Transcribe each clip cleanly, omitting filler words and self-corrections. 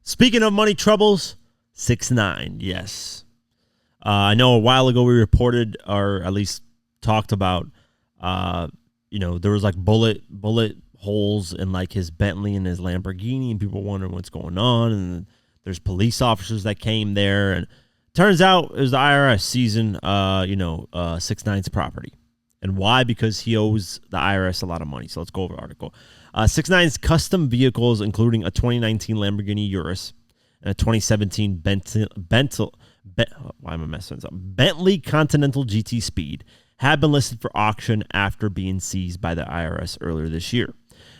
Speaking of money troubles, 6ix9ine, yes. I know a while ago we reported, or at least talked about, there was like bullet holes in like his Bentley and his Lamborghini, and people wondering what's going on. And there's police officers that came there, and turns out it was the IRS seizing, 6ix9ine's property. And why? Because he owes the IRS a lot of money. So let's go over the article. 6ix9ine's custom vehicles, including a 2019 Lamborghini Urus and a 2017 Bentley Continental GT Speed, have been listed for auction after being seized by the IRS earlier this year.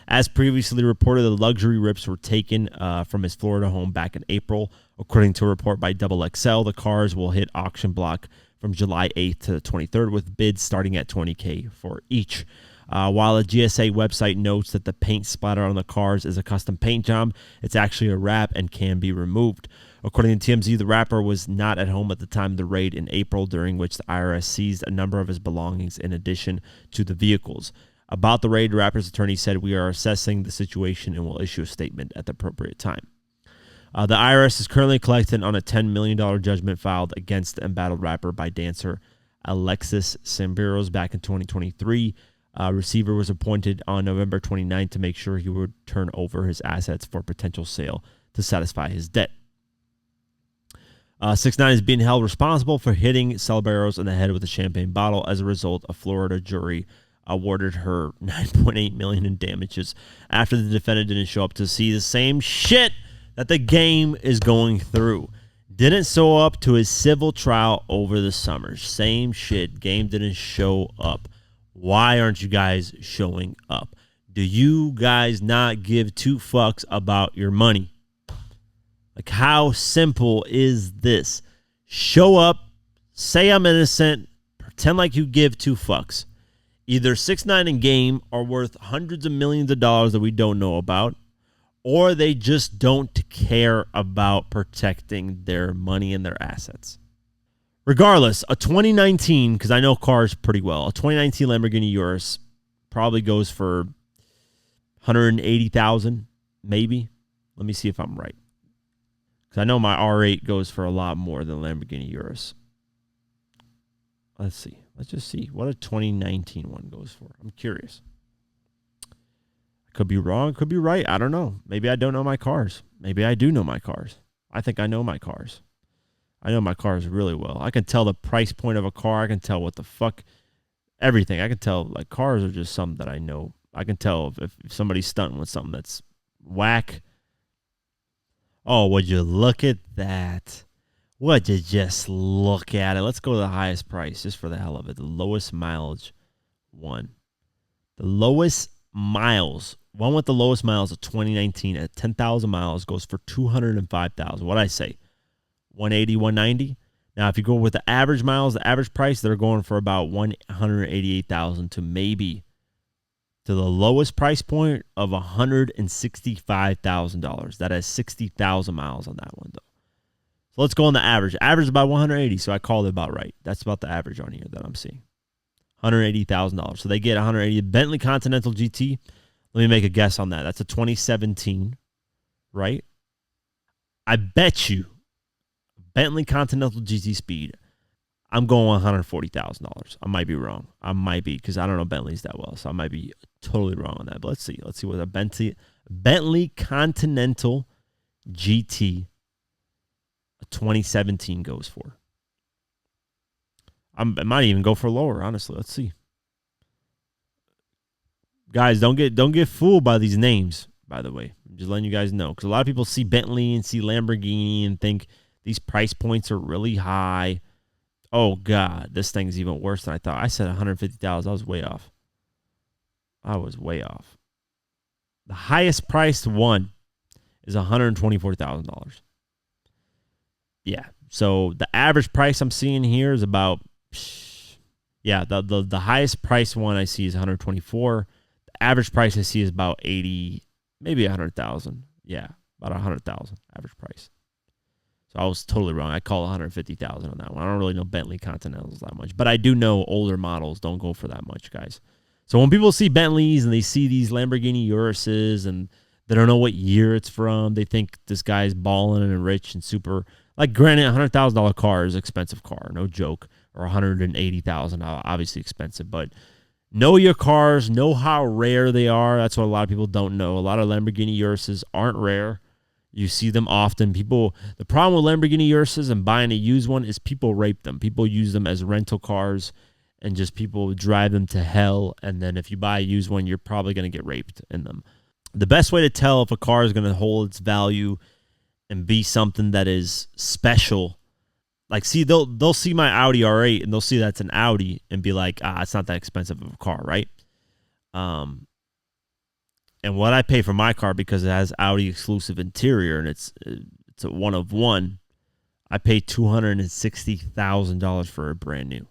As previously reported, the luxury rips were taken from his Florida home back in April. According to a report by XXL, the cars will hit auction block from July 8th to the 23rd, with bids starting at $20,000 for each. While the GSA website notes that the paint splatter on the cars is a custom paint job, it's actually a wrap and can be removed. According to TMZ, the rapper was not at home at the time of the raid in April, during which the IRS seized a number of his belongings in addition to the vehicles. About the raid, the rapper's attorney said, "We are assessing the situation and will issue a statement at the appropriate time." The IRS is currently collecting on a $10 million judgment filed against the embattled rapper by dancer Alexis Samberos back in 2023. A receiver was appointed on November 29th to make sure he would turn over his assets for potential sale to satisfy his debt. 6ix9ine is being held responsible for hitting Samberos in the head with a champagne bottle. As a result, a Florida jury awarded her $9.8 million in damages after the defendant didn't show up to see the same shit that the game is going through. Didn't show up to his civil trial over the summer. Same shit. Game didn't show up. Why aren't you guys showing up? Do you guys not give two fucks about your money? Like, how simple is this? Show up, say I'm innocent, pretend like you give two fucks. Either 6ix9ine and Game are worth hundreds of millions of dollars that we don't know about, or they just don't care about protecting their money and their assets. Regardless, a 2019, because I know cars pretty well, a 2019 Lamborghini Urus probably goes for $180,000, maybe. Let me see if I'm right, because I know my R8 goes for a lot more than Lamborghini Urus. Let's see. Let's just see what a 2019 one goes for. I'm curious. I could be wrong, could be right. I don't know. Maybe I don't know my cars. Maybe I do know my cars. I think I know my cars. I know my cars really well. I can tell the price point of a car. I can tell what the fuck, everything. I can tell, like, cars are just something that I know. I can tell if somebody's stunting with something that's whack. Oh, would you look at that? Would you just look at it? Let's go to the highest price just for the hell of it. The lowest mileage one. The lowest miles. One with the lowest miles of 2019 at 10,000 miles goes for $205,000. What'd I say? 180, 190. Now, if you go with the average miles, the average price, they're going for about 188,000 to maybe to the lowest price point of $165,000. That has 60,000 miles on that one, though. So let's go on the average. Average is about 180, so I called it about right. That's about the average on here that I'm seeing. $180,000. So they get 180. Bentley Continental GT. Let me make a guess on that. That's a 2017, right? I bet you Bentley Continental GT Speed, I'm going $140,000. I might be wrong. I might be, because I don't know Bentleys that well, so I might be totally wrong on that. But let's see. Let's see what a Bentley Continental GT 2017 goes for. I might even go for lower, honestly. Let's see. Guys, don't get fooled by these names, by the way. I'm just letting you guys know, because a lot of people see Bentley and see Lamborghini and think these price points are really high. Oh, God, this thing's even worse than I thought. I said $150,000. I was way off. The highest priced one is $124,000. Yeah, so the average price I'm seeing here is about, the highest price one I see is 124. The average price I see is about 80, maybe 100,000. Yeah, about 100,000 average price. So I was totally wrong. I call 150,000 on that one. I don't really know Bentley Continentals that much, but I do know older models don't go for that much, guys. So when people see Bentleys and they see these Lamborghini Uruses and They don't know what year it's from. They think this guy's balling and rich and super. Like, granted, $100,000 car is an expensive car, no joke, or $180,000, obviously expensive. But know your cars, know how rare they are. That's what a lot of people don't know. A lot of Lamborghini Uruses aren't rare. You see them often. The problem with Lamborghini Uruses and buying a used one is people rape them. People use them as rental cars, and just people drive them to hell. And then if you buy a used one, you're probably going to get raped in them. The best way to tell if a car is going to hold its value and be something that is special, like, see, they'll see my Audi R8 and they'll see that's an Audi and be like, it's not that expensive of a car, right? And what I pay for my car, because it has Audi exclusive interior and it's a one of one, I pay $260,000 for a brand new.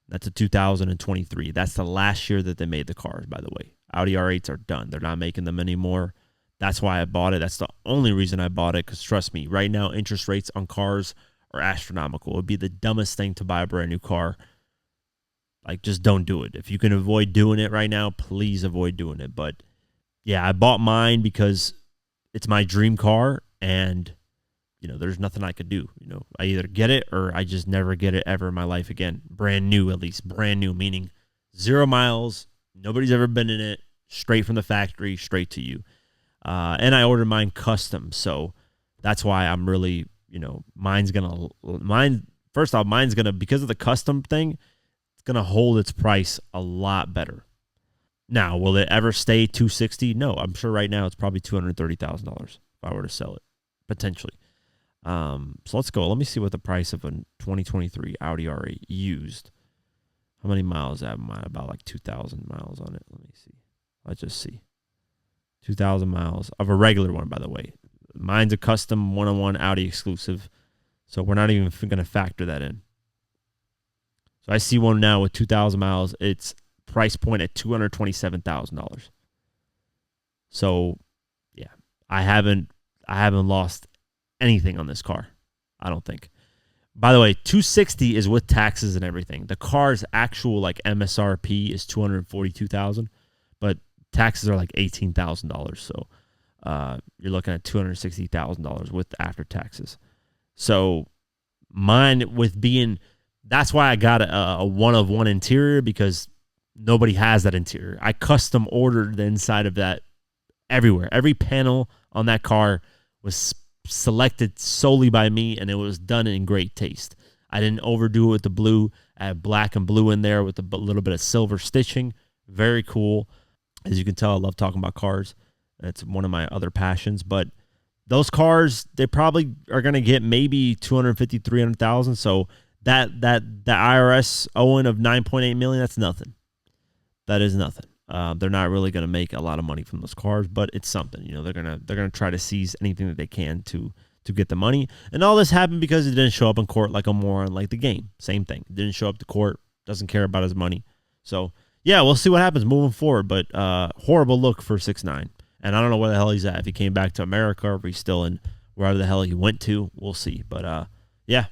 That's a 2023. That's the last year that they made the cars, by the way. Audi R8s are done. They're not making them anymore. That's why I bought it. That's the only reason I bought it, because trust me, right now interest rates on cars are astronomical. It would be the dumbest thing to buy a brand new car. Like, just don't do it. If you can avoid doing it right now, please avoid doing it. But yeah, I bought mine because it's my dream car, and there's nothing I could do. I either get it or I just never get it ever in my life again. Brand new, at least. Brand new, meaning 0 miles. Nobody's ever been in it. Straight from the factory, straight to you. And I ordered mine custom, so that's why I'm really, first off, mine's gonna, because of the custom thing, it's gonna hold its price a lot better. Now, will it ever stay $260? No, I'm sure right now it's probably $230,000 if I were to sell it, potentially. So let's go. Let me see what the price of a 2023 Audi R8 used. How many miles have mine? About like 2,000 miles on it. Let me see. Let's just see. 2,000 miles of a regular one, by the way. Mine's a custom one-on-one Audi exclusive, so we're not even going to factor that in. So I see one now with 2,000 miles. It's price point at $227,000. So yeah, I haven't lost anything on this car, I don't think. By the way, 260 is with taxes and everything. The car's actual like MSRP is $242,000, but taxes are like $18,000. So you're looking at $260,000 with after taxes. So mine that's why I got a one of one interior, because nobody has that interior. I custom ordered the inside of that everywhere. Every panel on that car was selected solely by me, and it was done in great taste. I didn't overdo it with the blue. I had black and blue in there with a little bit of silver stitching. Very cool. As you can tell, I love talking about cars. It's one of my other passions. But those cars, they probably are going to get maybe $250,000, $300,000. So that IRS owing of $9.8 million, that's nothing. That is nothing. They're not really going to make a lot of money from those cars, but it's something. They're gonna try to seize anything that they can to get the money. And all this happened because it didn't show up in court like a moron, like the game. Same thing. It didn't show up to court. Doesn't care about his money. So yeah, we'll see what happens moving forward. But horrible look for 6ix9ine. And I don't know where the hell he's at. If he came back to America or if he's still in wherever the hell he went to, we'll see. But yeah.